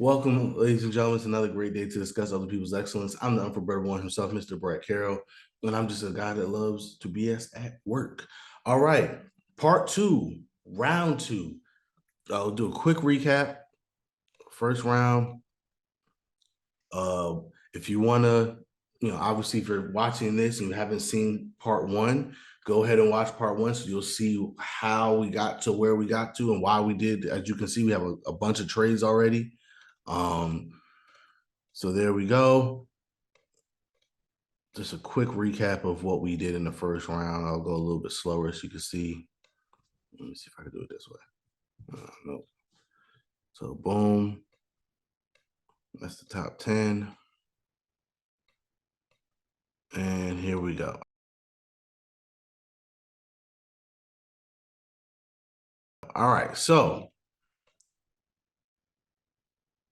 Welcome, ladies and gentlemen, to another great day to discuss other people's excellence. I'm the unforgettable one himself, Mr. Brett Carroll, and I'm just a guy that loves to BS at work. All right, part two, round two. I'll do a quick recap. First round. If you want to, obviously, if you're watching this and you haven't seen part one, go ahead and watch part one so you'll see how we got to where we got to and why we did. As you can see, we have a bunch of trades already. So there we go. Just a quick recap of what we did in the first round. I'll go a little bit slower so you can see. Let me see if I can do it this way. No. So boom. That's the top 10. And here we go. All right. So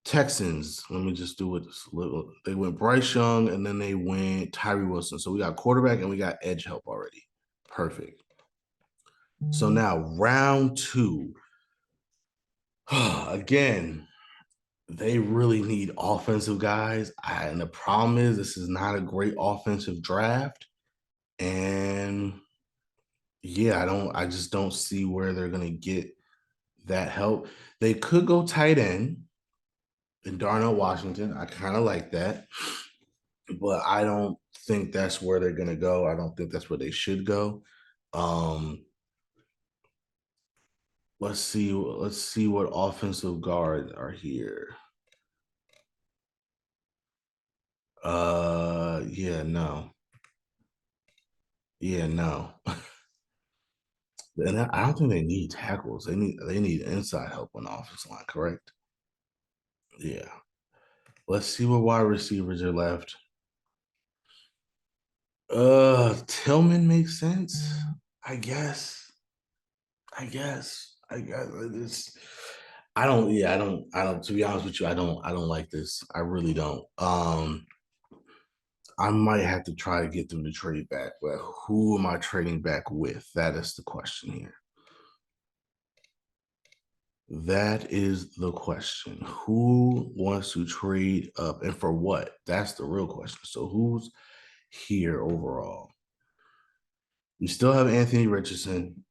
Texans, let me just do it. They went Bryce Young and then they went Tyree Wilson. So we got quarterback and we got edge help already. Perfect. So now round two. Again, they really need offensive guys. And the problem is this is not a great offensive draft. And yeah, I just don't see where they're gonna get that help. They could go tight end in Darnell Washington. I kind of like that, but I don't think that's where they're gonna go. I don't think that's where they should go. Let's see what offensive guards are here. Yeah, no. Yeah, no. And I don't think they need tackles. They need inside help on the offensive line, correct? Yeah. Let's see what wide receivers are left. Tillman makes sense, I guess. I guess. It's, I don't, to be honest with you, I don't like this. I really don't. I might have to try to get them to trade back, but who am I trading back with? That is the question here. That is the question. Who wants to trade up and for what? That's the real question. So who's here overall? We still have Anthony Richardson.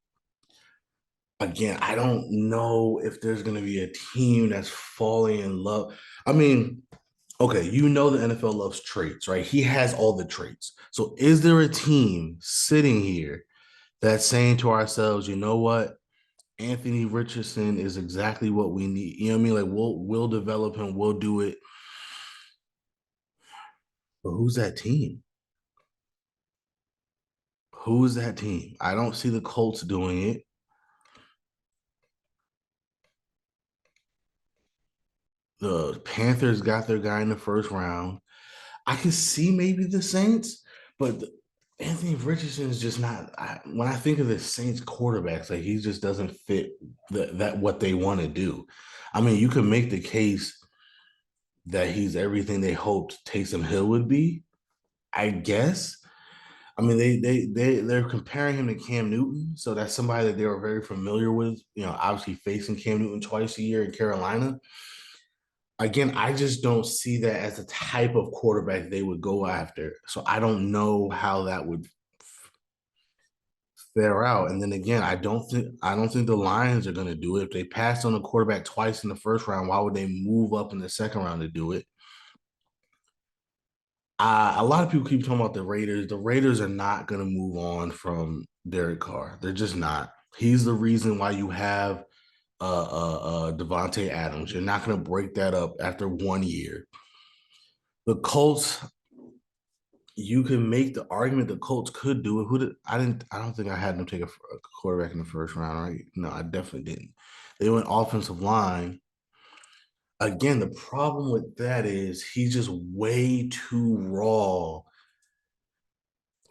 Again, I don't know if there's going to be a team that's falling in love. I mean, okay, you know the NFL loves traits, right? He has all the traits. So is there a team sitting here that's saying to ourselves, you know what? Anthony Richardson is exactly what we need. You know what I mean? Like we'll develop him, we'll do it. But who's that team? Who's that team? I don't see the Colts doing it. The Panthers got their guy in the first round. I can see maybe the Saints, but Anthony Richardson is just not. When I think of the Saints quarterbacks, like he just doesn't fit that what they want to do. I mean, you can make the case that he's everything they hoped Taysom Hill would be. I guess. I mean, they're comparing him to Cam Newton, so that's somebody that they were very familiar with. You know, obviously facing Cam Newton twice a year in Carolina. Again, I just don't see that as the type of quarterback they would go after. So I don't know how that would fare out. And then again, I don't think the Lions are going to do it. If they passed on a quarterback twice in the first round, why would they move up in the second round to do it? A lot of people keep talking about the Raiders. The Raiders are not going to move on from Derek Carr. They're just not. He's the reason why you have Devontae Adams. You're not going to break that up after 1 year. The Colts, you can make the argument the Colts could do it. I don't think I had them take a quarterback in the first round, right? No, I definitely didn't. They went offensive line. Again, the problem with that is he's just way too raw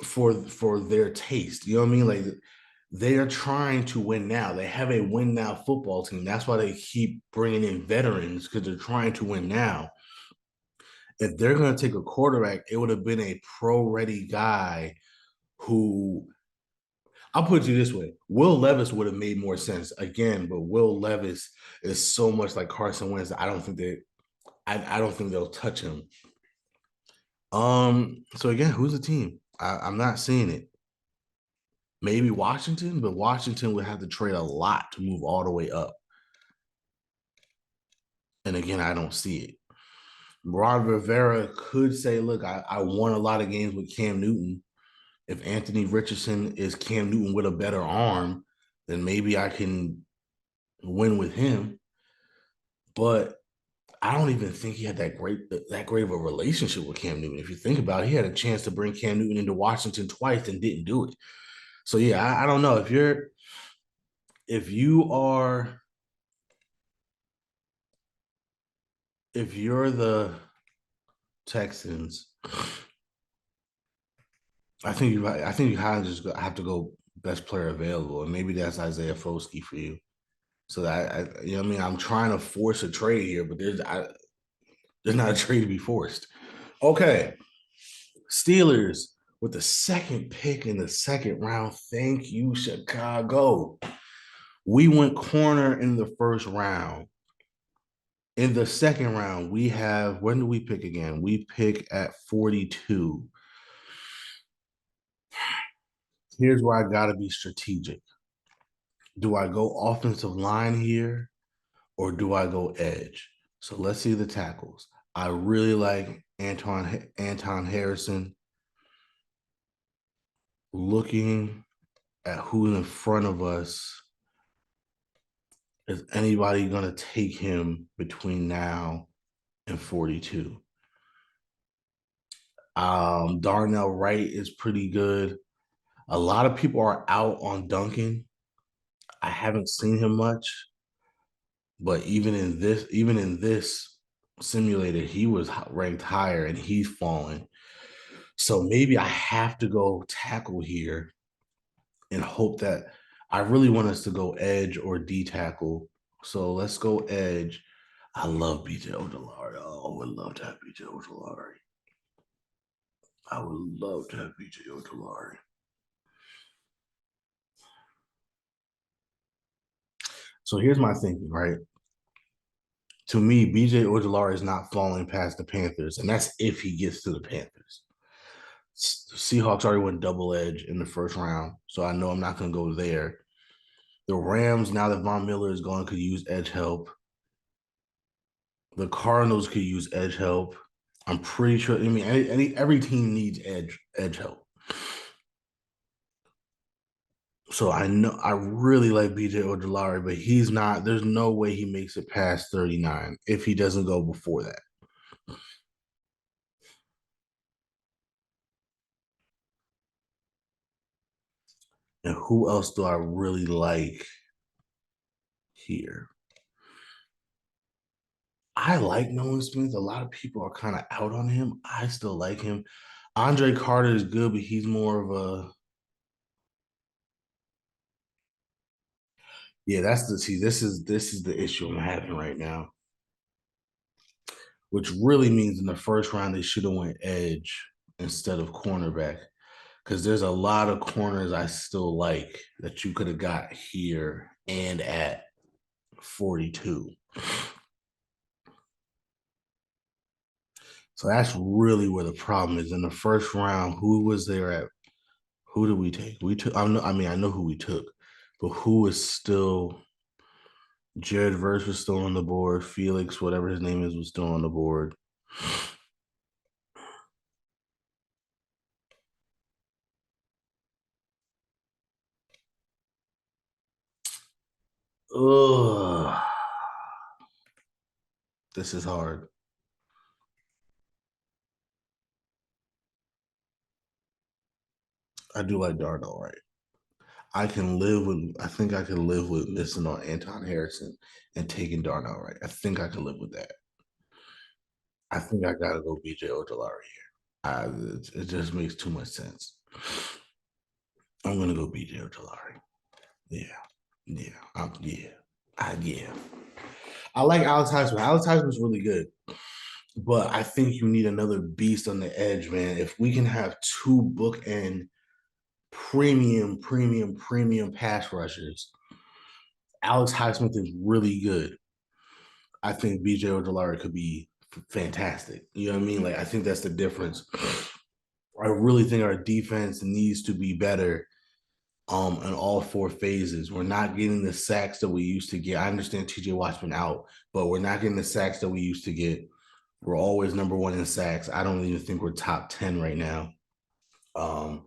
for their taste. You know what I mean? Like they are trying to win now. They have a win now football team. That's why they keep bringing in veterans because they're trying to win now. If they're going to take a quarterback, it would have been a pro-ready guy who I'll put you this way. Will Levis would have made more sense again, but Will Levis is so much like Carson Wentz. I don't think that I don't think they'll touch him. So again, who's the team? I'm not seeing it. Maybe Washington, but Washington would have to trade a lot to move all the way up. And again, I don't see it. Ron Rivera could say, look, I won a lot of games with Cam Newton. If Anthony Richardson is Cam Newton with a better arm, then maybe I can win with him. But I don't even think he had that great of a relationship with Cam Newton. If you think about it, he had a chance to bring Cam Newton into Washington twice and didn't do it. So yeah, I don't know. If you're the Texans, I think you kind of just have to go best player available, and maybe that's Isaiah Foskey for you. So that you know what I mean, I'm trying to force a trade here, but there's not a trade to be forced. Okay, Steelers with the second pick in the second round. Thank you, Chicago. We went corner in the first round. In the second round, we have, when do we pick again? We pick at 42. Here's where I got to be strategic. Do I go offensive line here or do I go edge? So let's see the tackles. I really like Anton Harrison. Looking at who's in front of us, is anybody going to take him between now and 42? Darnell Wright is pretty good. A lot of people are out on Duncan. I haven't seen him much, but even in this simulator, he was ranked higher and he's fallen. So maybe I have to go tackle here and hope that I really want us to go edge or D tackle. So let's go edge. I love BJ Ojolari. Oh, I would love to have BJ Ojolari. I would love to have BJ Ojolari. So here's my thinking, right? To me, BJ Ojolari is not falling past the Panthers, and that's if he gets to the Panthers. Seahawks already went double edge in the first round, so I know I'm not going to go there. The Rams, now that Von Miller is gone, could use edge help. The Cardinals could use edge help. I'm pretty sure. I mean, every team needs edge help. So I know I really like BJ Ojolari, but he's not. There's no way he makes it past 39 if he doesn't go before that. And who else do I really like here? I like Nolan Smith. A lot of people are kind of out on him. I still like him. Andre Carter is good, but he's more of a, yeah. That's the see. This is the issue I'm having right now, which really means in the first round they should have went edge instead of cornerback because there's a lot of corners I still like that you could have got here and at 42. So that's really where the problem is. In the first round, who was there at? Who did we take? We took. I know who we took, but who is still? Jared Verse was still on the board. Felix, whatever his name is, was still on the board. Ugh, this is hard. I do like Darnell, right? I can live with. I think I can live with missing on Anton Harrison and taking Darnell, right? I think I can live with that. I think I gotta go BJ Ojolari here. It just makes too much sense. I'm gonna go BJ Ojolari. Yeah, yeah. I like Alex Heisman. Alex Heisman's really good, but I think you need another beast on the edge, man. If we can have two bookend premium pass rushers, Alex Highsmith is really good. I think BJ Ojolari could be fantastic. You know what I mean? Like I think that's the difference. I really think our defense needs to be better in all four phases. We're not getting the sacks that we used to get. I understand TJ Watt's been out, but we're not getting the sacks that we used to get. We're always number one in sacks. I don't even think we're top 10 right now. Um,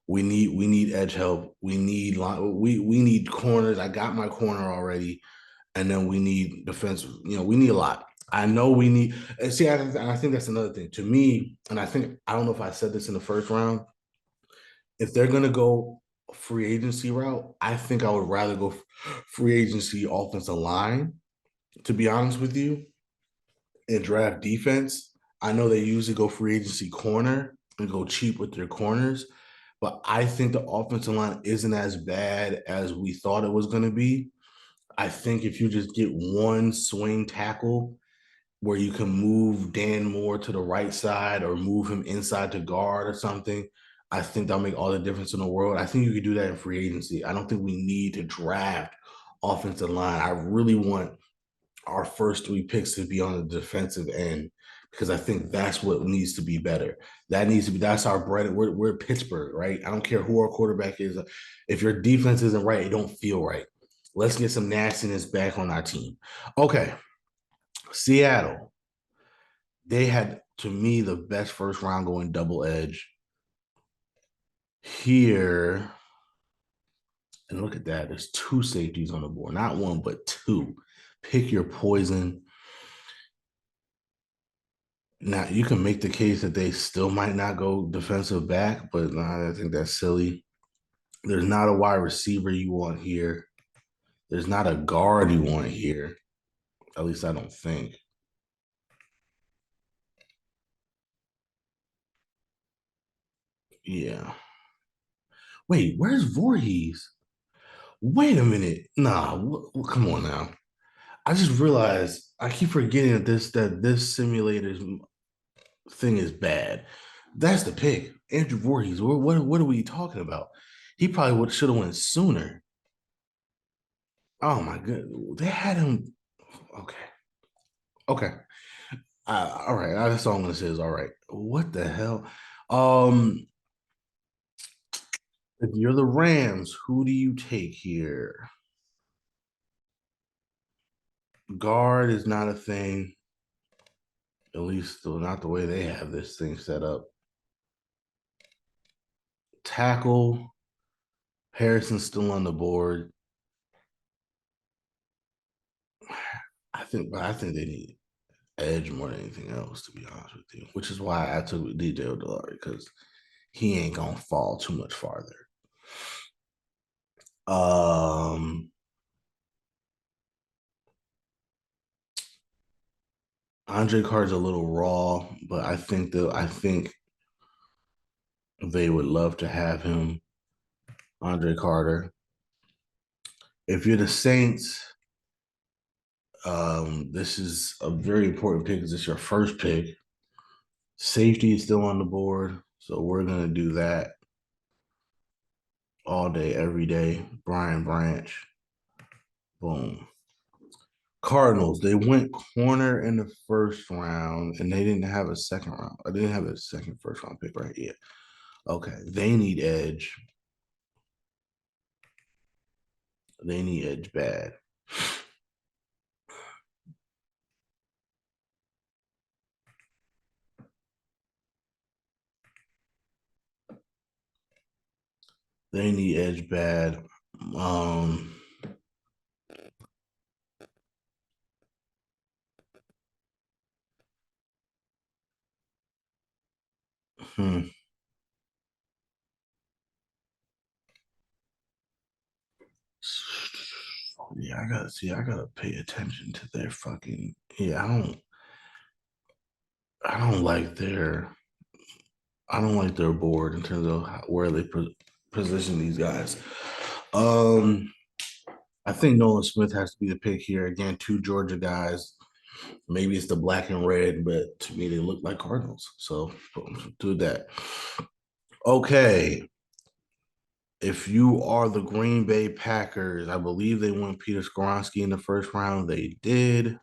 we need edge help. We need corners. I got my corner already, and then we need defense. We need a lot. I know we need. And see, I think that's another thing to me. And I don't know if I said this in the first round. If they're gonna go free agency route, I think I would rather go free agency offensive line. To be honest with you, and draft defense. I know they usually go free agency corner and go cheap with their corners, but I think the offensive line isn't as bad as we thought it was going to be. I think if you just get one swing tackle where you can move Dan Moore to the right side or move him inside to guard or something, I think that'll make all the difference in the world. I think you could do that in free agency. I don't think we need to draft offensive line. I really want our first three picks to be on the defensive end because I think that's what needs to be better. That's our bread. We're Pittsburgh, right? I don't care who our quarterback is. If your defense isn't right, it don't feel right. Let's get some nastiness back on our team. Okay. Seattle. They had, to me, the best first round going double edge. Here, and look at that. There's two safeties on the board. Not one, but two. Pick your poison. Now you can make the case that they still might not go defensive back, but I think that's silly. There's not a wide receiver you want here. There's not a guard you want here. At least I don't think. Yeah. Wait, where's Voorhees? Wait a minute. Nah, come on now. I just realized I keep forgetting that this simulator's thing is bad. That's the pick. Andrew Voorhees. What are we talking about? He probably should have went sooner. Oh my god, they had him. Okay, okay. All right. That's all I'm gonna say is all right. What the hell? Um, if you're the Rams, who do you take here? Guard is not a thing. At least still not the way they have this thing set up. Tackle. Harrison's still on the board. I think they need edge more than anything else, to be honest with you. Which is why I took DJ O'Delary because he ain't gonna fall too much farther. Um, Andre Carr's a little raw, but I think they would love to have him. Andre Carter. If you're the Saints, this is a very important pick because it's your first pick. Safety is still on the board, so we're gonna do that all day, every day. Brian Branch. Boom. Cardinals, they went corner in the first round and they didn't have a second round. I didn't have a second first round pick right yet. Okay. They need edge. They need edge bad. They need edge bad. Um, hmm. Yeah, I gotta pay attention to their fucking yeah, I don't like their I don't like their board in terms of where they position these guys. Um I think Nolan Smith has to be the pick here. Again, two Georgia guys. Maybe it's the black and red, but to me they look like Cardinals. So do that. Okay. If you are the Green Bay Packers, I believe they won Peter Skoronski in the first round. They did.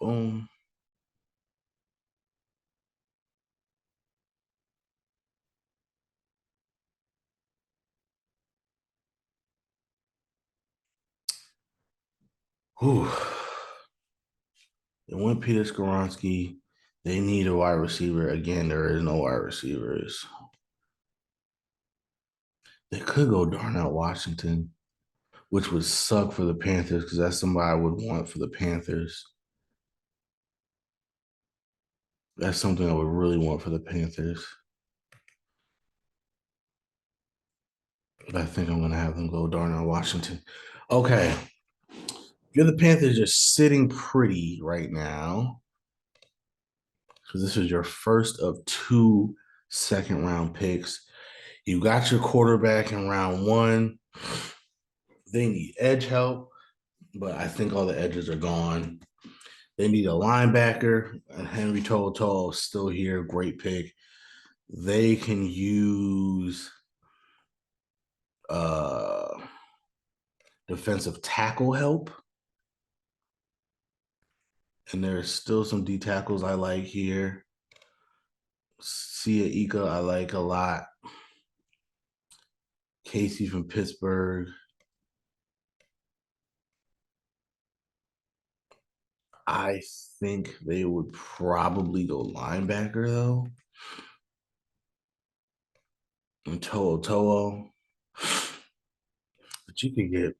Boom. Whew. They went Peter Skoronsky. They need a wide receiver. Again, there is no wide receivers. They could go Darnell Washington, which would suck for the Panthers because that's somebody I would want for the Panthers. That's something I would really want for the Panthers. But I think I'm going to have them go Darnell Washington. Okay. You're the Panthers are sitting pretty right now. So this is your first of two second round picks. You got your quarterback in round one. They need edge help, but I think all the edges are gone. They need a linebacker. Henry To'oTo'o still here. Great pick. They can use uh defensive tackle help. And there's still some D tackles I like here. Sia Ika, I like a lot. Casey from Pittsburgh. I think they would probably go linebacker though. And To'oTo'o. But you could get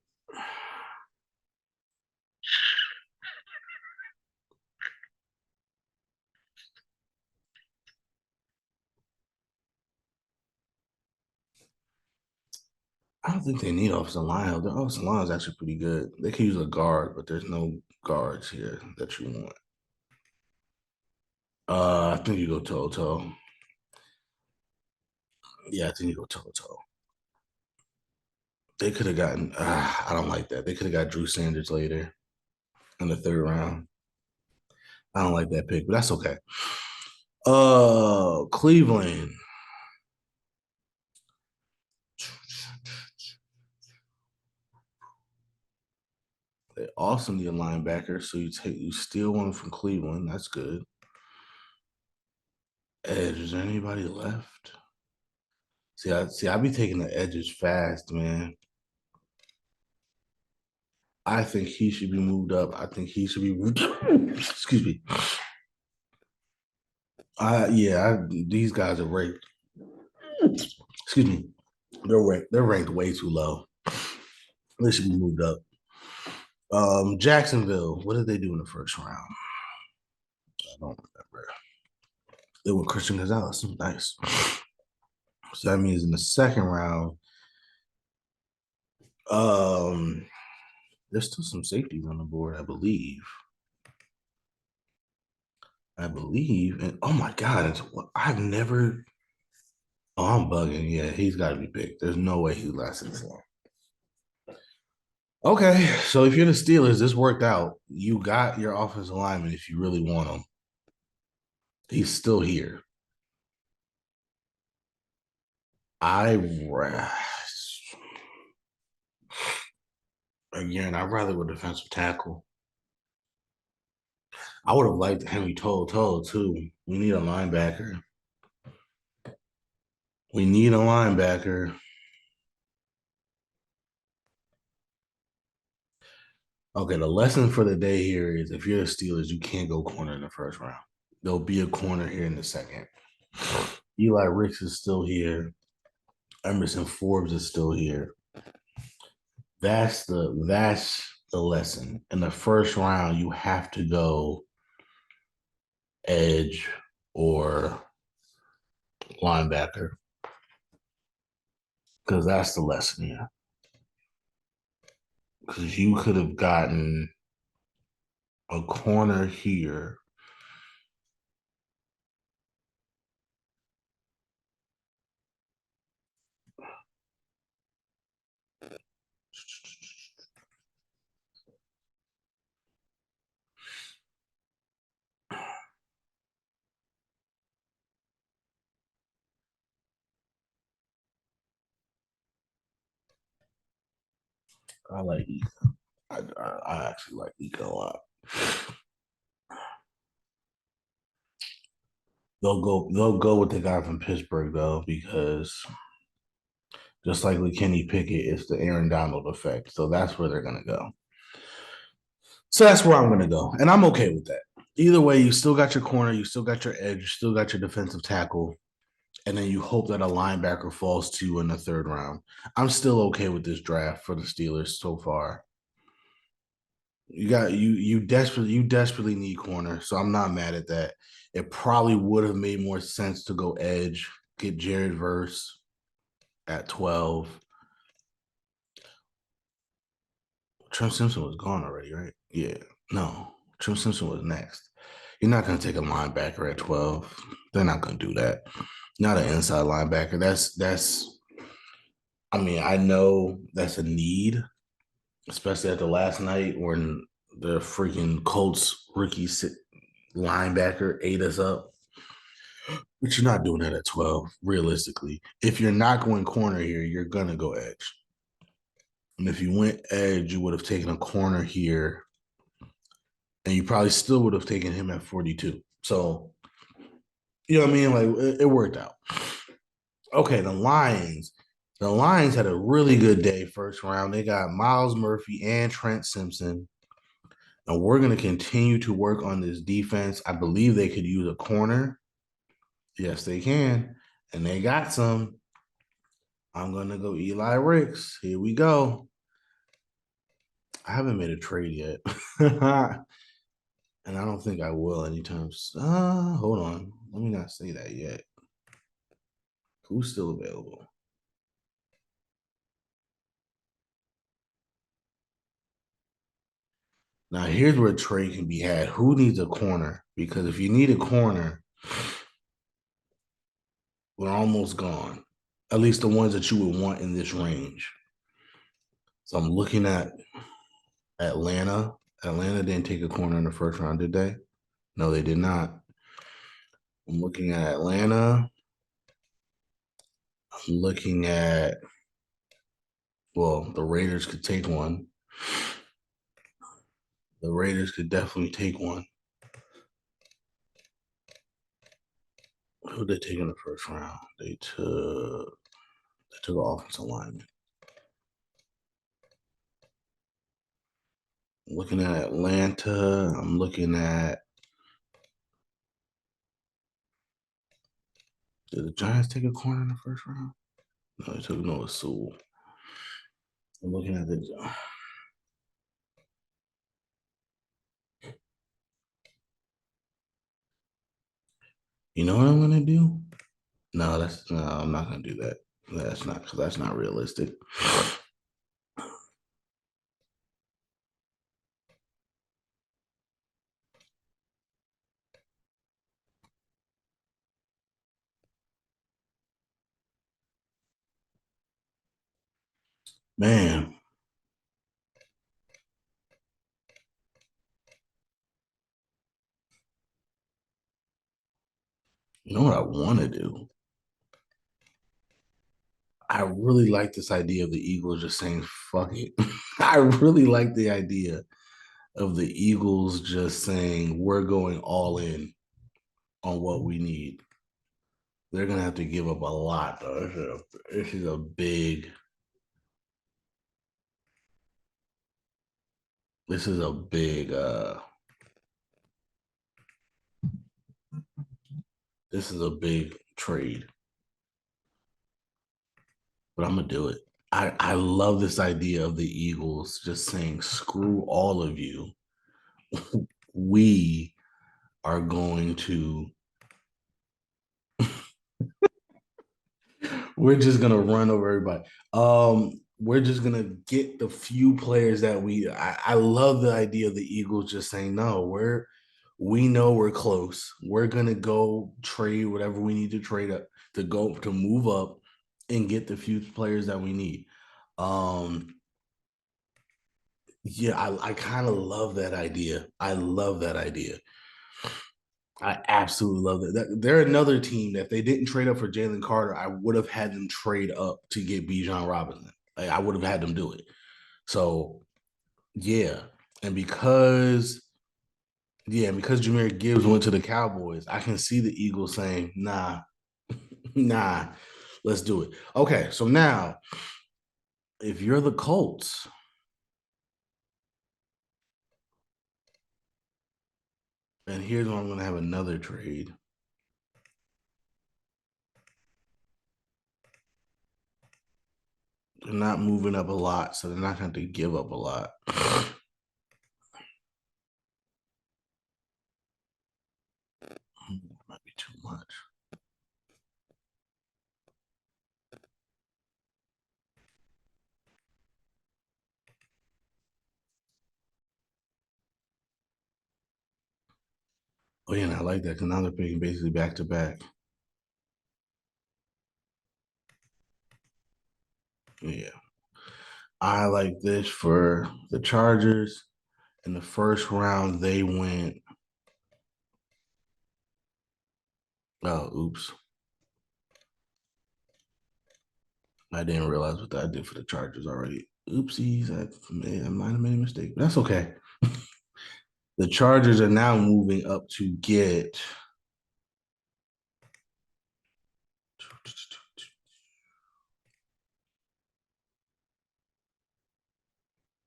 I don't think they need offensive line help. Their offensive line is actually pretty good. They can use a guard, but there's no guards here that you want. I think you go To'oTo'o. Yeah, I think you go To'oTo'o. They could have gotten. I don't like that. They could have got Drew Sanders later in the third round. I don't like that pick, but that's okay. Cleveland. They also need a linebacker, so you steal one from Cleveland. That's good. Edge. Is there anybody left? I be taking the edges fast, man. I think he should be moved up. I think he should be moved up. Excuse me. These guys are ranked. Excuse me. They're ranked way too low. They should be moved up. Jacksonville. What did they do in the first round? I don't remember. They went Christian Gonzalez. Nice. So that means in the second round, um, there's still some safeties on the board, I believe. And oh my god, I've never. Oh, I'm bugging. Yeah, he's got to be picked. There's no way he lasted this long. Okay, so if you're the Steelers, this worked out. You got your offensive lineman if you really want him. He's still here. I again, I'd rather go defensive tackle. I would have liked Henry To'oTo'o too. We need a linebacker. We need a linebacker. Okay, the lesson for the day here is if you're the Steelers, you can't go corner in the first round. There'll be a corner here in the second. Eli Ricks is still here. Emerson Forbes is still here. That's the lesson. In the first round, you have to go edge or linebacker because that's the lesson here. Because you could have gotten a corner here. I like Ika. I actually like Ika a lot. They'll go with the guy from Pittsburgh though, because just like with Kenny Pickett, it's the Aaron Donald effect. So that's where they're gonna go. So that's where I'm gonna go. And I'm okay with that. Either way, you still got your corner, you still got your edge, you still got your defensive tackle, and then you hope that a linebacker falls to you in the third round. I'm still okay with this draft for the Steelers so far. You desperately need corner, so I'm not mad at that. It probably would have made more sense to go edge, get Jared Verse at 12. Trent Simpson was gone already, right? Yeah. No, Trent Simpson was next. You're not going to take a linebacker at 12. They're not going to do that. Not an inside linebacker. That's. I mean, I know that's a need, especially after last night when the freaking Colts rookie linebacker ate us up. But you're not doing that at 12, realistically. If you're not going corner here, you're going to go edge. And if you went edge, you would have taken a corner here, and you probably still would have taken him at 42. So, you know what I mean? Like, it worked out. Okay, the Lions. The Lions had a really good day first round. They got Miles Murphy and Trent Simpson. And we're going to continue to work on this defense. I believe they could use a corner. Yes, they can. And they got some. I'm going to go Eli Ricks. Here we go. I haven't made a trade yet. And I don't think I will anytime. Hold on. Let me not say that yet. Who's still available? Now, here's where a trade can be had. Who needs a corner? Because if you need a corner, we're almost gone. At least the ones that you would want in this range. So I'm looking at Atlanta. Atlanta didn't take a corner in the first round, did they? No, they did not. I'm looking at Atlanta. I'm looking at, well, the Raiders could take one. The Raiders could definitely take one. Who did they take in the first round? They took an offensive lineman. I'm looking at Atlanta. I'm looking at, did the Giants take a corner in the first round? No, they took Noah Sewell. I'm looking at the. You know what I'm gonna do? No, I'm not gonna do that. That's not realistic. Man, you know what I want to do? I really like this idea of the Eagles just saying fuck it. I really like the idea of the Eagles just saying we're going all in on what we need. They're gonna have to give up a lot though. This is a big. This is a big. This is a big trade, but I'm gonna do it. I love this idea of the Eagles just saying screw all of you. We are going to. We're just gonna run over everybody. We're just gonna get the few players that we. I love the idea of the Eagles just saying no. We know we're close. We're gonna go trade whatever we need to trade up to go to move up and get the few players that we need. Um, yeah, I kind of love that idea. I love that idea. I absolutely love it. They're another team that if they didn't trade up for Jalen Carter, I would have had them trade up to get Bijan Robinson. Like, I would have had them do it. So yeah, and because Yeah, because Jameer Gibbs went to the Cowboys, I can see the Eagles saying, nah, nah, let's do it. Okay, so now if you're the Colts, and here's where I'm going to have another trade. They're not moving up a lot, so they're not going to give up a lot. Might be too much. Oh yeah, and I like that because now they're picking basically back to back. Yeah, I like this for the Chargers. In the first round, they went. Oh, oops! I didn't realize what I did for the Chargers already. Oopsies! I might have made a mistake, but that's okay. The Chargers are now moving up to get.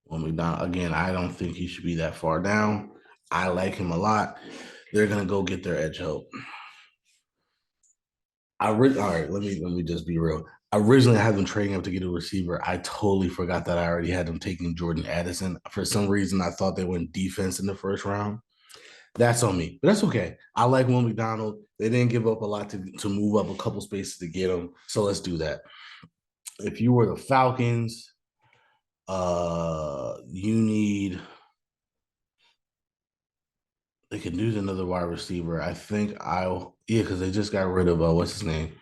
Well, McDonald again. I don't think he should be that far down. I like him a lot. They're gonna go get their edge help. All right. Let me just be real. Originally, I had them trading up to get a receiver. I totally forgot that I already had them taking Jordan Addison. For some reason, I thought they went defense in the first round. That's on me, but that's okay. I like Will McDonald. They didn't give up a lot to move up a couple spaces to get him, so let's do that. If you were the Falcons, you need they could use another wide receiver. I think I'll yeah, because they just got rid of what's his name.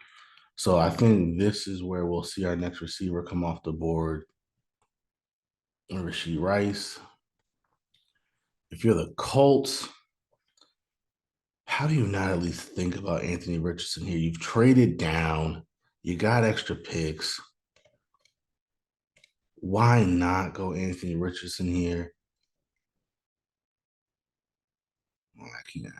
So I think this is where we'll see our next receiver come off the board. Rasheed Rice. If you're the Colts, how do you not at least think about Anthony Richardson here? You've traded down, you got extra picks. Why not go Anthony Richardson here? Well, I can't.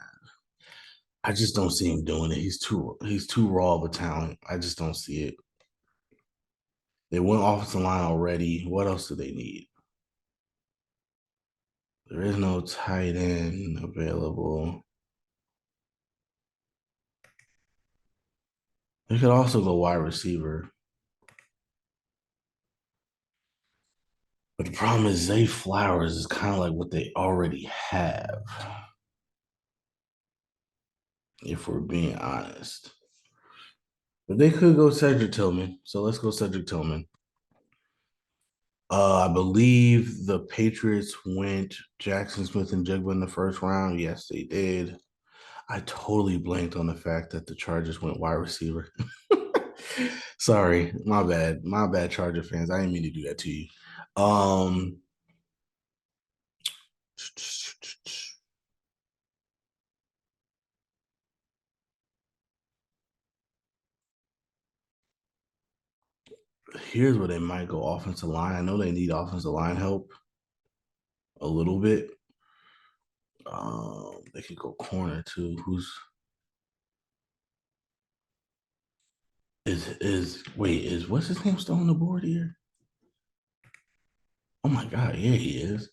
I just don't see him doing it. He's too raw of a talent. I just don't see it. They went offensive line already. What else do they need? There is no tight end available. They could also go wide receiver. But the problem is Zay Flowers is kind of like what they already have, if we're being honest. But they could go Cedric Tillman. So let's go Cedric Tillman. I believe the Patriots went Jackson Smith and Jigba in the first round. Yes, they did. I totally blanked on the fact that the Chargers went wide receiver. Sorry, my bad. My bad, Charger fans. I didn't mean to do that to you. Um, Here's where they might go offensive line. I know they need offensive line help a little bit. They could go corner too. Who's is wait, is what's his name still on the board here? Oh my god, yeah, he is.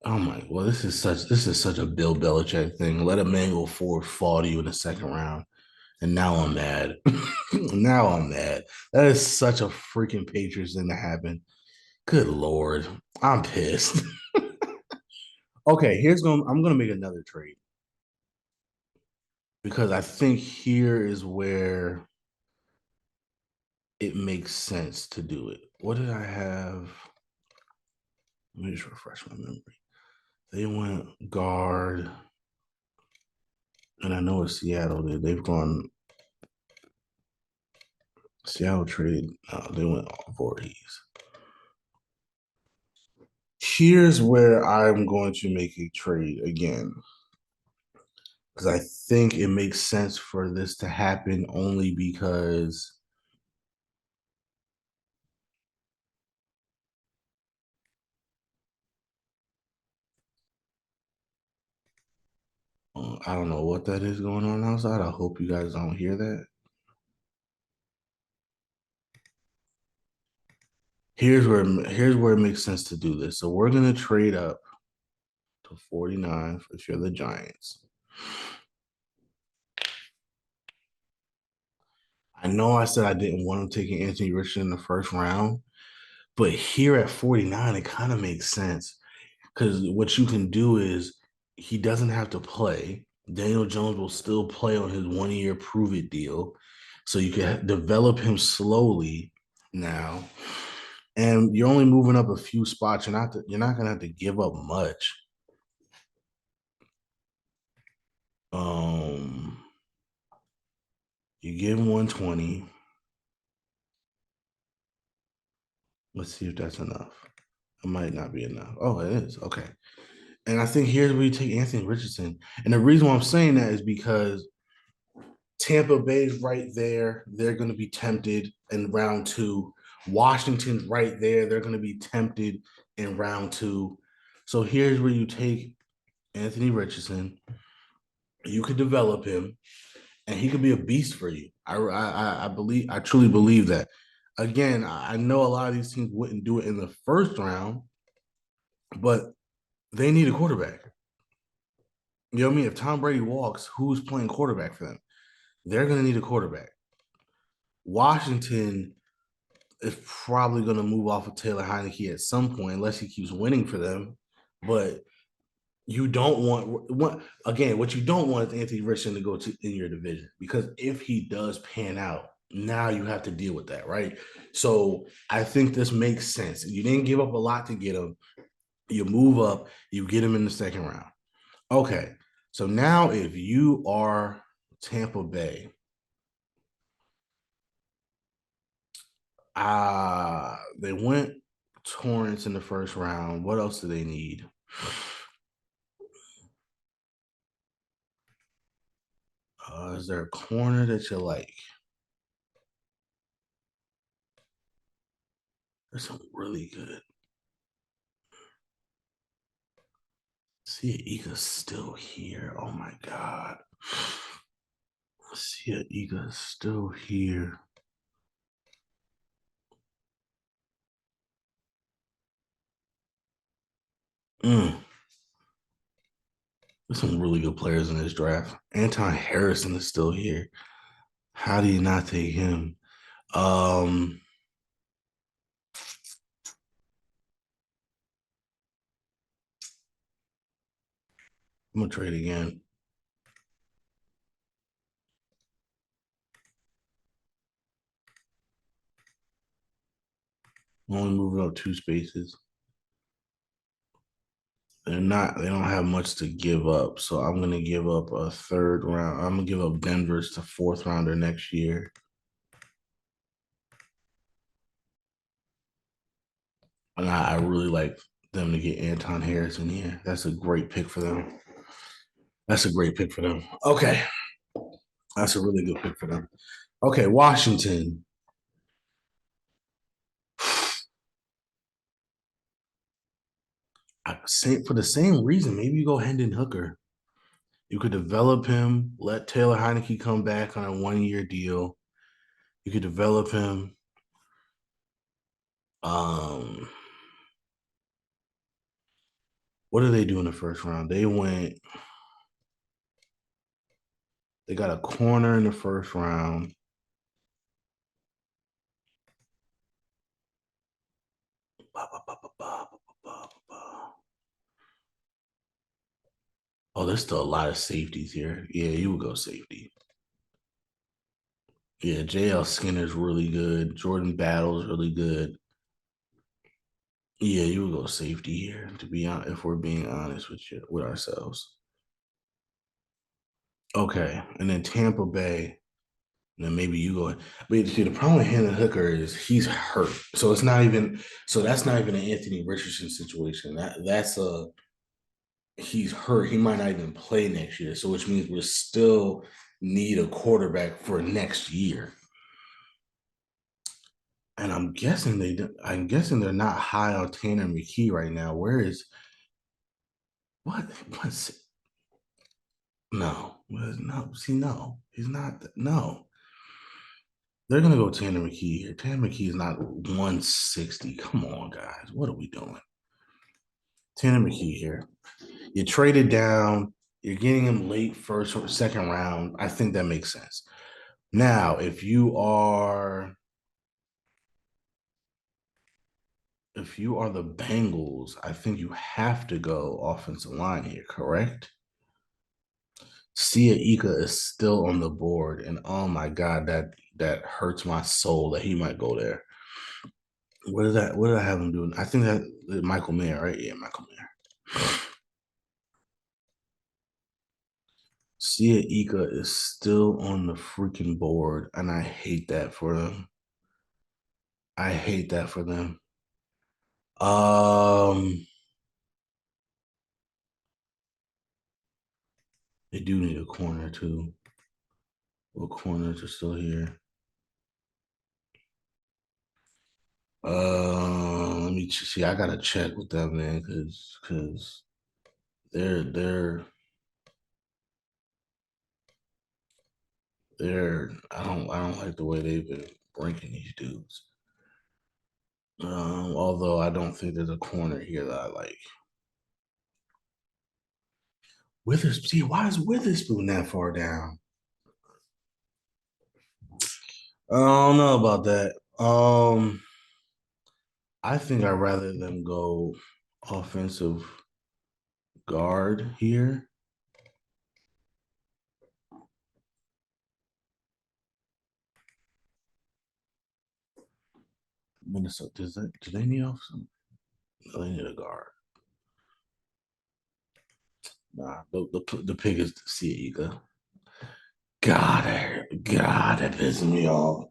Oh my, well, this is such a Bill Belichick thing. Let a man go forward, fall to you in the second round, and now I'm mad. Now I'm mad. That is such a freaking Patriots thing to happen. Good lord, I'm pissed. Okay, I'm gonna make another trade because I think here is where it makes sense to do it. What did I have? Let me just refresh my memory. They went guard, and I know it's Seattle did. They've gone Seattle traded. They went Voorhees. Here's where I'm going to make a trade again because I think it makes sense for this to happen only because I don't know what that is going on outside. I hope you guys don't hear that. Here's where it makes sense to do this. So we're gonna trade up to 49 if you're the Giants. I know I said I didn't want him taking Anthony Richardson in the first round, but here at 49, it kind of makes sense because what you can do is he doesn't have to play. Daniel Jones will still play on his 1 year prove it deal. So you can develop him slowly now. And you're only moving up a few spots. You're not gonna have to give up much. Um you give him 120. Let's see if that's enough. It might not be enough. Oh, it is. Okay. And I think here's where you take Anthony Richardson. And the reason why I'm saying that is because Tampa Bay's right there. They're going to be tempted in round two. Washington's right there. They're going to be tempted in round two. So here's where you take Anthony Richardson. You could develop him, and he could be a beast for you. I truly believe that. Again, I know a lot of these teams wouldn't do it in the first round, but they need a quarterback. You know what I mean? If Tom Brady walks, who's playing quarterback for them? They're going to need a quarterback. Washington is probably going to move off of Taylor Heineke at some point, unless he keeps winning for them. But you don't want again. What you don't want is Anthony Richardson to go to in your division, because if he does pan out, now you have to deal with that, right? So I think this makes sense. You didn't give up a lot to get him. You move up. You get him in the second round. Okay. So now, if you are Tampa Bay, they went Torrance in the first round. What else do they need? Is there a corner that you like? There's some really good. See, Iga's still here. Oh my god. See, Iga's still here. Mm. There's some really good players in this draft. Anton Harrison is still here. How do you not take him? Um, I'm gonna trade again. I'm only moving up two spaces. They don't have much to give up. So I'm gonna give up a third round. I'm gonna give up Denver's to fourth rounder next year. And I really like them to get Anton Harrison here. That's a great pick for them. That's a great pick for them. Okay. That's a really good pick for them. Okay, Washington. For the same reason, maybe you go Hendon Hooker. You could develop him, let Taylor Heineke come back on a 1 year deal. You could develop him. Um, what did they do in the first round? They got a corner in the first round. Oh, there's still a lot of safeties here. Yeah, you would go safety. Yeah, JL Skinner's really good. Jordan Battle's really good. Yeah, you would go safety here, to be honest, if we're being honest with ourselves. Okay. And then Tampa Bay. And then maybe you go. But see, the problem with Hendon Hooker is he's hurt. So it's not even that's not even an Anthony Richardson situation. That's a he's hurt. He might not even play next year. So which means we still need a quarterback for next year. And I'm guessing they're not high on Tanner McKee right now. Where is what what's No, no. See, no, he's not. No, they're gonna go Tanner McKee here. Tanner McKee is not 160. Come on, guys. What are we doing? Tanner McKee here. You traded down. You're getting him late first or second round. I think that makes sense. Now, if you are the Bengals, I think you have to go offensive line here, correct? Sia Ika is still on the board, and oh my god, that hurts my soul that he might go there. What did I have him doing? I think that Michael Mayer, right? Yeah, Michael Mayer. Sia Ika is still on the freaking board, and I hate that for them. I hate that for them. Um, they do need a corner too. What corners are still here? Let me see. I gotta check with them, man, because they're I don't like the way they've been ranking these dudes. Although I don't think there's a corner here that I like. Witherspoon. See, why is Witherspoon that far down? I don't know about that. I think I'd rather them go offensive guard here. Minnesota, do they need offensive? No, they need a guard. Nah, the pick is Ciega. God, that pisses me off.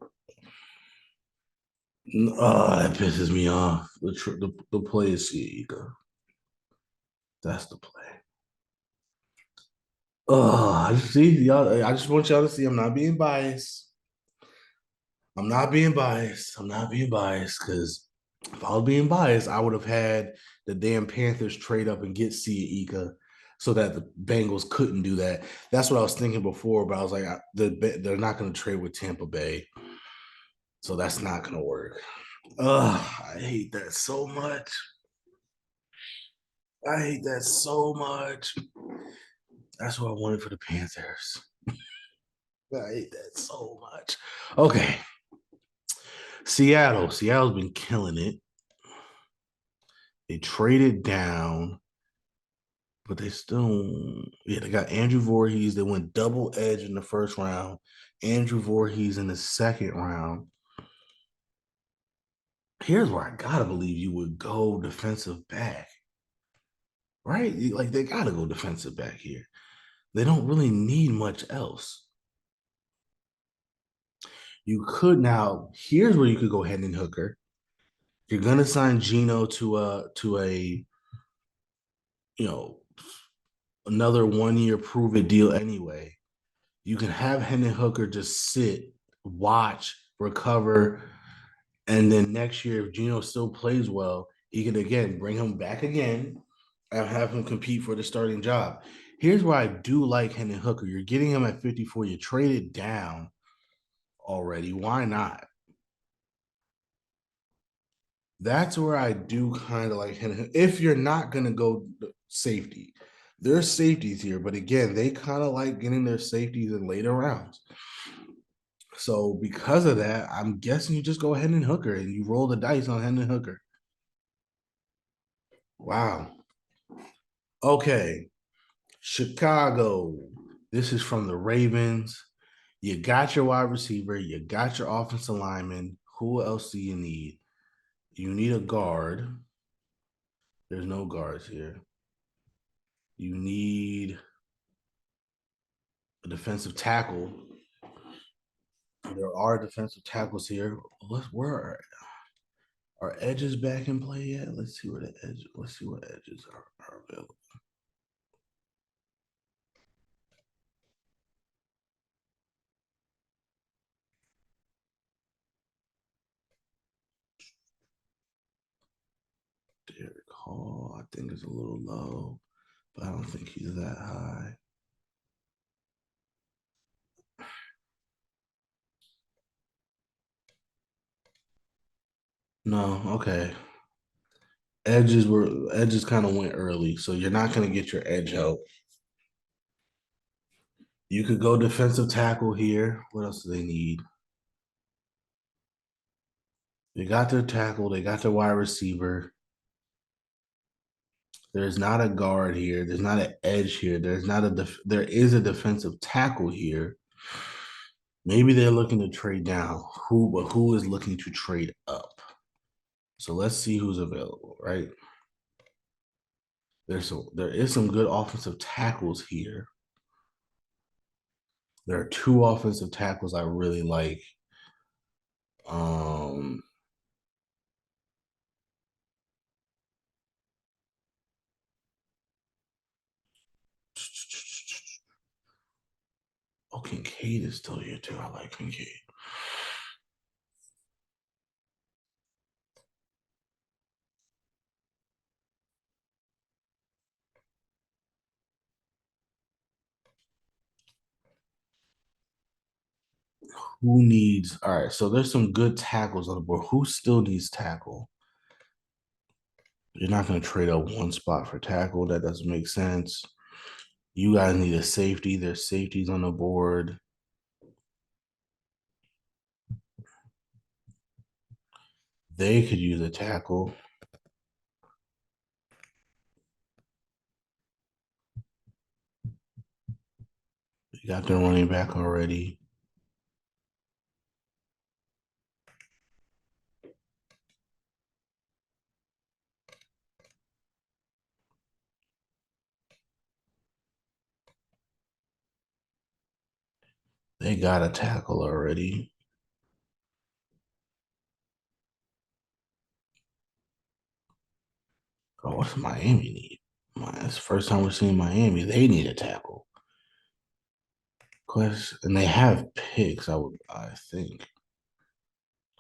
Oh, that pisses me off. The play is Ciega. That's the play. Oh, see, y'all. I just want y'all to see I'm not being biased. I'm not being biased. I'm not being biased because if I was being biased, I would have had the damn Panthers trade up and get Sia Ika so that the Bengals couldn't do that. That's what I was thinking before, but I was like, they're not going to trade with Tampa Bay, so that's not going to work. Ugh, I hate that so much. I hate that so much. That's what I wanted for the Panthers. I hate that so much. Okay, Seattle. Seattle's been killing it. They traded down, but they still, yeah, they got Andrew Voorhees. They went double edge in the first round. Andrew Voorhees in the second round. Here's where I gotta believe you would go defensive back, right? Like they gotta go defensive back here. They don't really need much else. You could now. Here's where you could go Hendon Hooker. You're gonna sign Gino to a you know another 1 year prove it deal anyway. You can have Hendon Hooker just sit, watch, recover, and then next year, if Gino still plays well, he can again bring him back again and have him compete for the starting job. Here's where I do like Hendon Hooker. You're getting him at 54. You traded down already. Why not? That's where I do kind of like Hendon. If you're not going to go safety, there's safeties here, but again, they kind of like getting their safeties in later rounds. So because of that, I'm guessing you just go ahead and Hooker and you roll the dice on Hendon Hooker. Wow. Okay. Chicago. This is from the Ravens. You got your wide receiver. You got your offensive lineman. Who else do you need? You need a guard. There's no guards here. You need a defensive tackle. There are defensive tackles here. Where are edges back in play yet? Let's see where the edge. Let's see what edges are available. Derek Hall, I think is a little low, but I don't think he's that high. No, okay. Edges kind of went early, so you're not gonna get your edge help. You could go defensive tackle here. What else do they need? They got their tackle, they got their wide receiver. There's not a guard here. There's not an edge here. There is a defensive tackle here. Maybe they're looking to trade down. Who is looking to trade up? So let's see who's available, right? There is some good offensive tackles here. There are two offensive tackles I really like. Um Oh, Kincaid is still here too. I like Kincaid. Who needs all right? So there's some good tackles on the board. Who still needs tackle? You're not going to trade up one spot for tackle. That doesn't make sense. You guys need a safety. There's safeties on the board. They could use a tackle. You got their running back already. They got a tackle already. Oh, what's Miami need? It's the first time we're seeing Miami. They need a tackle. Question, and they have picks. I think.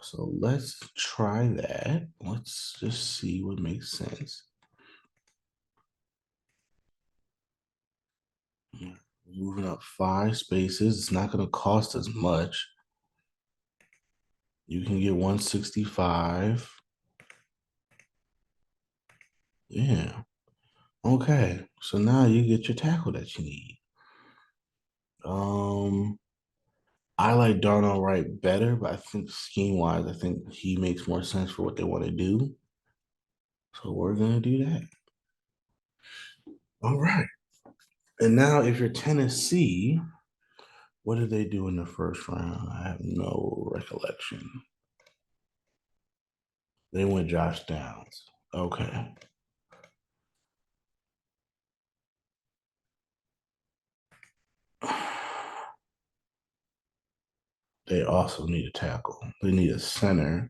So let's try that. Let's just see what makes sense. Moving up 5 spaces. It's not going to cost as much. You can get 165. Yeah. Okay. So now you get your tackle that you need. Um, I like Darnell Wright better, but I think scheme wise, I think he makes more sense for what they want to do. So we're gonna do that. All right. And now if you're Tennessee, what did they do in the first round? I have no recollection. They went Josh Downs. Okay. They also need a tackle. They need a center.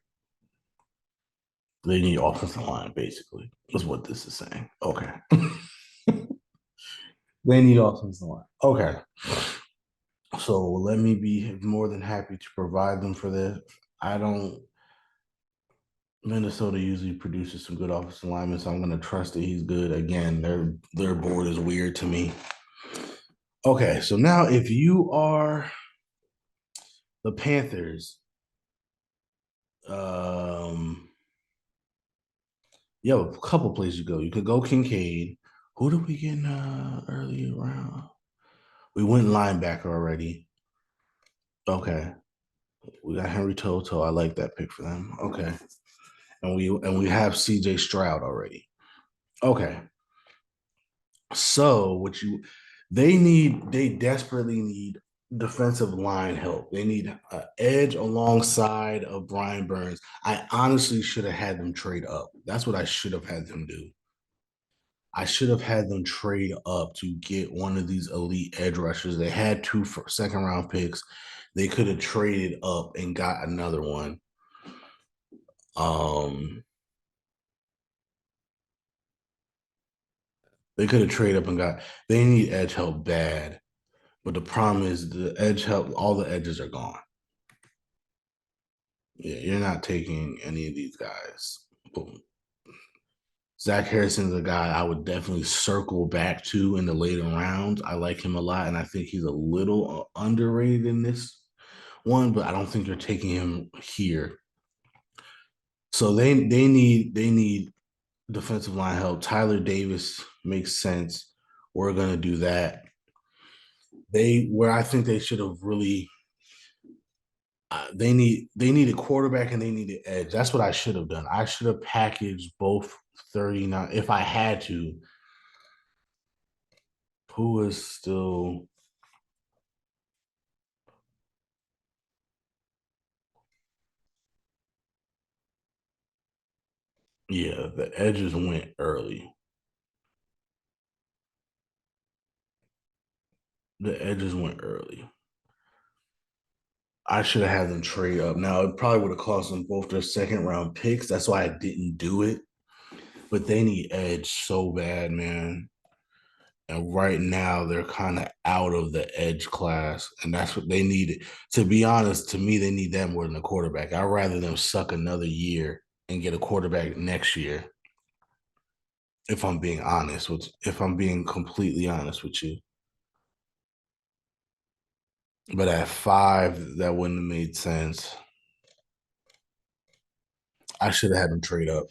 They need offensive line, basically, is what this is saying. Okay. They need offensive line. Okay. So let me be more than happy to provide them for this. I don't. Minnesota usually produces some good offensive linemen, so I'm going to trust that he's good. Again, their board is weird to me. Okay, so now if you are the Panthers, um, you have a couple places you go. You could go Kincaid. Who did we get in early round? We went linebacker already. Okay, we got Henry Toto. I like that pick for them. Okay, and we have C.J. Stroud already. Okay, so they desperately need defensive line help. They need an edge alongside of Brian Burns. I honestly should have had them trade up. That's what I should have had them do. I should have had them trade up to get one of these elite edge rushers. They had two second round picks. They could have traded up and got another one. Um, they could have traded up and got. They need edge help bad, but the problem is the edge help. All the edges are gone. Yeah, you're not taking any of these guys. Boom. Zach Harrison's a guy I would definitely circle back to in the later rounds. I like him a lot, and I think he's a little underrated in this one, but I don't think they're taking him here. So they need defensive line help. Tyler Davis makes sense. We're gonna do that. They where I think they should have really they need a quarterback and they need an edge. That's what I should have done. I should have packaged both 39 if I had to. Who is still yeah, the edges went early. The edges went early. I should have had them trade up. Now it probably would have cost them both their second round picks. That's why I didn't do it. But they need edge so bad, man. And right now they're kind of out of the edge class, and that's what they needed. To be honest, to me, they need that more than a quarterback. I'd rather them suck another year and get a quarterback next year. If I'm being completely honest with you, but at five, that wouldn't have made sense. I should have had them trade up.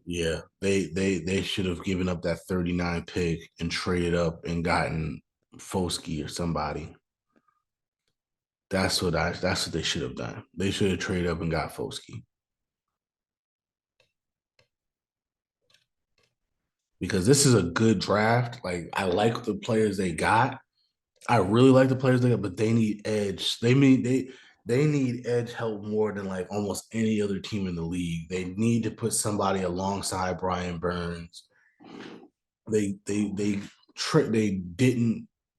Yeah, they should have given up that 39 pick and traded up and gotten Foskey or somebody. That's what they should have done. They should have traded up and got Foskey because this is a good draft. Like I like the players they got. I really like the players they got, but they need edge. They need edge help more than like almost any other team in the league. They need to put somebody alongside Brian Burns. They didn't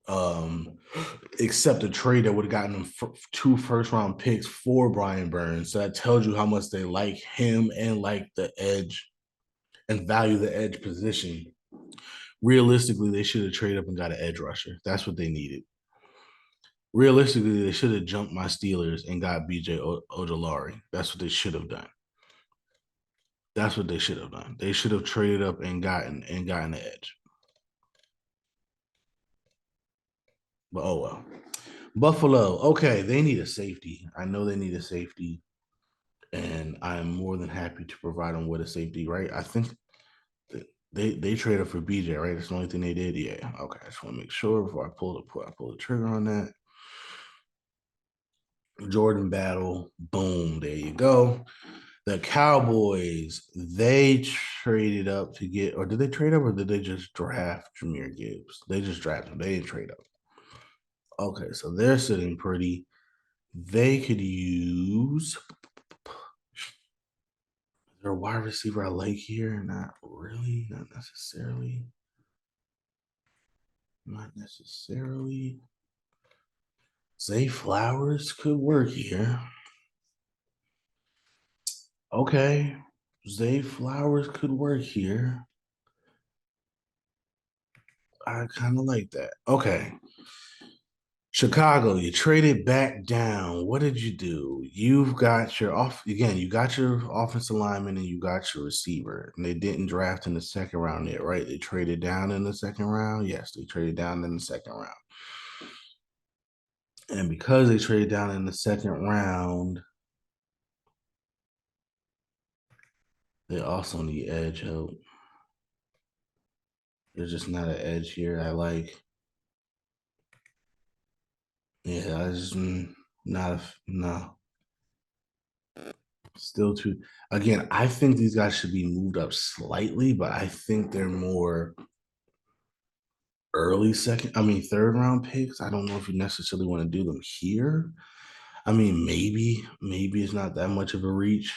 um accept a trade that would have gotten them two first round picks for Brian Burns. So that tells you how much they like him and like the edge and value the edge position. Realistically, they should have traded up and got an edge rusher. That's what they needed. Realistically, they should have jumped my Steelers and got BJ Ojolari. That's what they should have done. That's what they should have done. They should have traded up and gotten the edge. But oh well. Buffalo. Okay, they need a safety. I know they need a safety, and I'm more than happy to provide them with a safety. Right? I think they traded for BJ. Right? That's the only thing they did. Yeah. Okay. I just want to make sure before I pull the trigger on that. Jordan Battle. Boom. There you go. The Cowboys, they traded up to get, or did they trade up, or did they just draft Jameer Gibbs? They just drafted him. They didn't trade up. Okay, so they're sitting pretty. They could use. Is there a wide receiver I like here? Not really. Not necessarily. Not necessarily. Zay Flowers could work here. Okay. Zay Flowers could work here. I kind of like that. Okay. Chicago, you traded back down. What did you do? You've got your off again, you got your offensive lineman and you got your receiver. And they didn't draft in the second round yet, right? They traded down in the second round. Yes, they traded down in the second round. And because they traded down in the second round, they also need edge help. There's just not an edge here I like. Yeah, I just not a, no. Still too. Again, I think these guys should be moved up slightly, but I think they're more early second, I mean, third round picks. I don't know if you necessarily want to do them here. I mean, maybe it's not that much of a reach.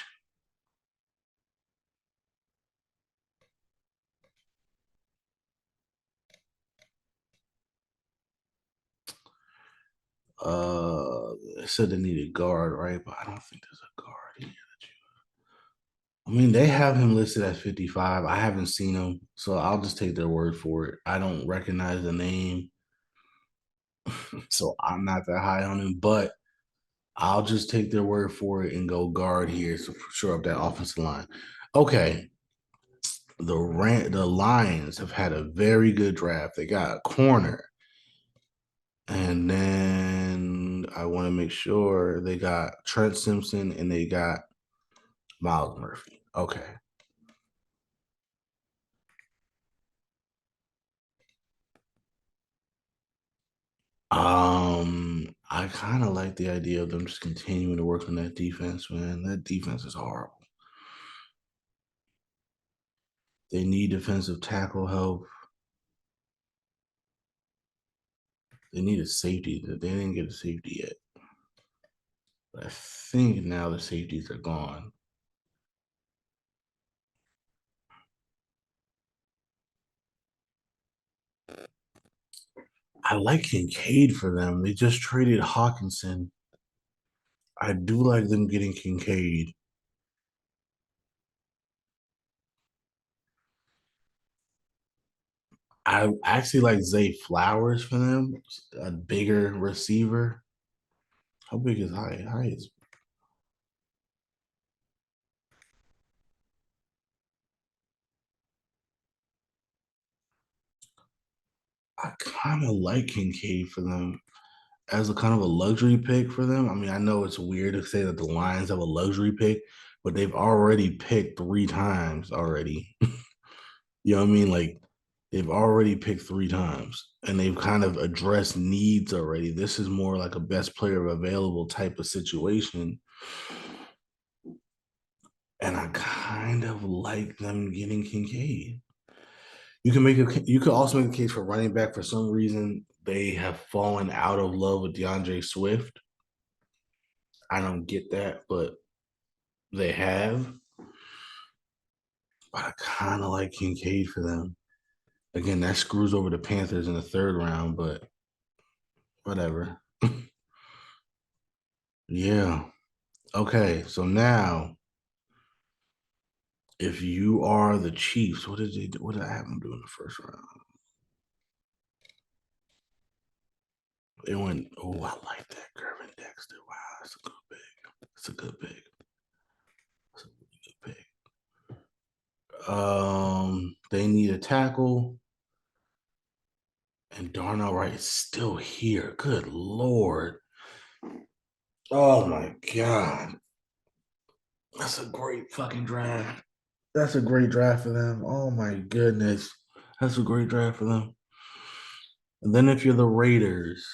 It said they needed guard, right? But I don't think there's a guard here. I mean, they have him listed at 55. I haven't seen him, so I'll just take their word for it. I don't recognize the name, so I'm not that high on him, but I'll just take their word for it and go guard here. So for sure up that offensive line. Okay. The Lions have had a very good draft. They got a corner. And then I want to make sure they got Trent Simpson and they got Miles Murphy. Okay. I kind of like the idea of them just continuing to work on that defense, man. That defense is horrible. They need defensive tackle help. They need a safety. They didn't get a safety yet. But I think now the safeties are gone. I like Kincaid for them. They just traded Hawkinson. I do like them getting Kincaid. I actually like Zay Flowers for them, a bigger receiver. How big is High? High is I kind of like Kincaid for them as a kind of a luxury pick for them. I mean, I know it's weird to say that the Lions have a luxury pick, but they've already picked three times already. You know what I mean? Like they've already picked three times and they've kind of addressed needs already. This is more like a best player available type of situation. And I kind of like them getting Kincaid. You could also make a case for running back. For some reason, they have fallen out of love with DeAndre Swift. I don't get that, but they have. But I kind of like Kincaid for them. Again, that screws over the Panthers in the third round, but whatever. Yeah. Okay. So now, if you are the Chiefs, what did they do? What did I have them do in the first round? They went, oh, I like that. Gervin Dexter. Wow, that's a good pick. That's a good pick. That's a really good pick. They need a tackle, and Darnell Wright is still here. Good Lord. Oh my God. That's a great fucking draft. That's a great draft for them. Oh my goodness. That's a great draft for them. And then if you're the Raiders,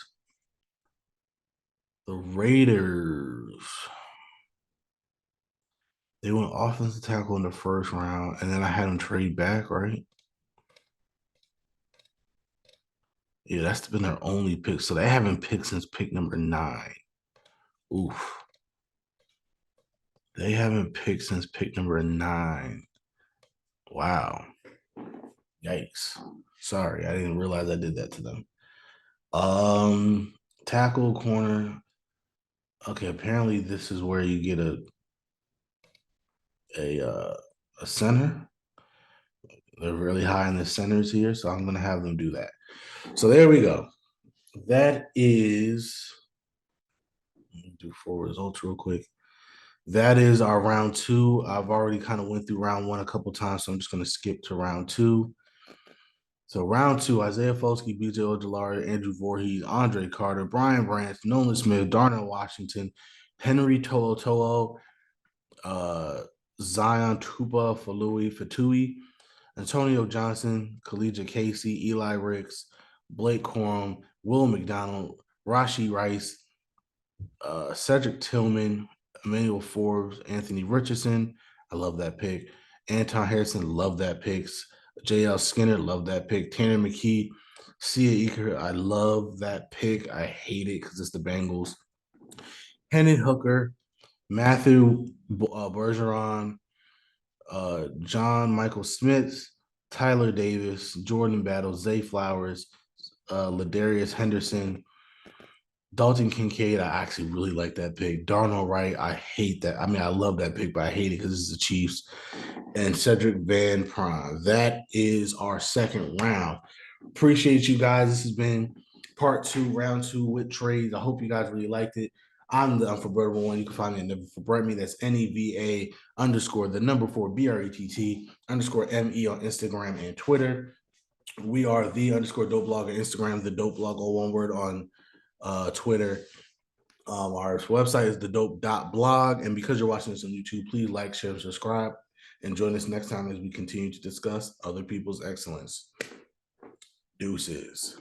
they went offensive tackle in the first round, and then I had them trade back, right? Yeah, that's been their only pick. So they haven't picked since pick number 9. Oof. They haven't picked since pick number 9. Wow. Yikes. Sorry, I didn't realize I did that to them. Um, Tackle corner. Okay, apparently this is where you get a uh, a center. They're really high in the centers here, so I'm gonna have them do that. So there we go. That is let me do 4 results real quick. That is our round 2. I've already kind of went through round 1 a couple times, so I'm just gonna skip to round 2. So round 2, Isaiah Foskey, BJ Ojolari, Andrew Voorhees, Andre Carter, Brian Branch, Nolan Smith, Darnell Washington, Henry To'o, uh, Zion Tupa Falui Fatui, Antonio Johnson, Khalija Casey, Eli Ricks, Blake Corum, Will McDonald, Rashi Rice, Cedric Tillman, Emmanuel Forbes, Anthony Richardson. I love that pick. Anton Harrison, love that pick. JL Skinner, love that pick. Tanner McKee, Sia Eker, I love that pick. I hate it because it's the Bengals. Hendon Hooker, Matthew Bergeron, John Michael Smith, Tyler Davis, Jordan Battle, Zay Flowers, Ladarius Henderson, Dalton Kincaid. I actually really like that pick. Darnell Wright, I hate that. I mean, I love that pick, but I hate it because it's the Chiefs. And Cedric Van Pran. That is our second round. Appreciate you guys. This has been part 2, round 2 with trades. I hope you guys really liked it. I'm the Unforgettable One. You can find me at Never Forget Me. That's NEVA underscore the number 4 BRETT underscore ME on Instagram and Twitter. We are the underscore dope blog on Instagram, the dope blog, all one word on Twitter. Our website is the dope.blog. And because you're watching this on YouTube, please like, share, and subscribe. And join us next time as we continue to discuss other people's excellence. Deuces.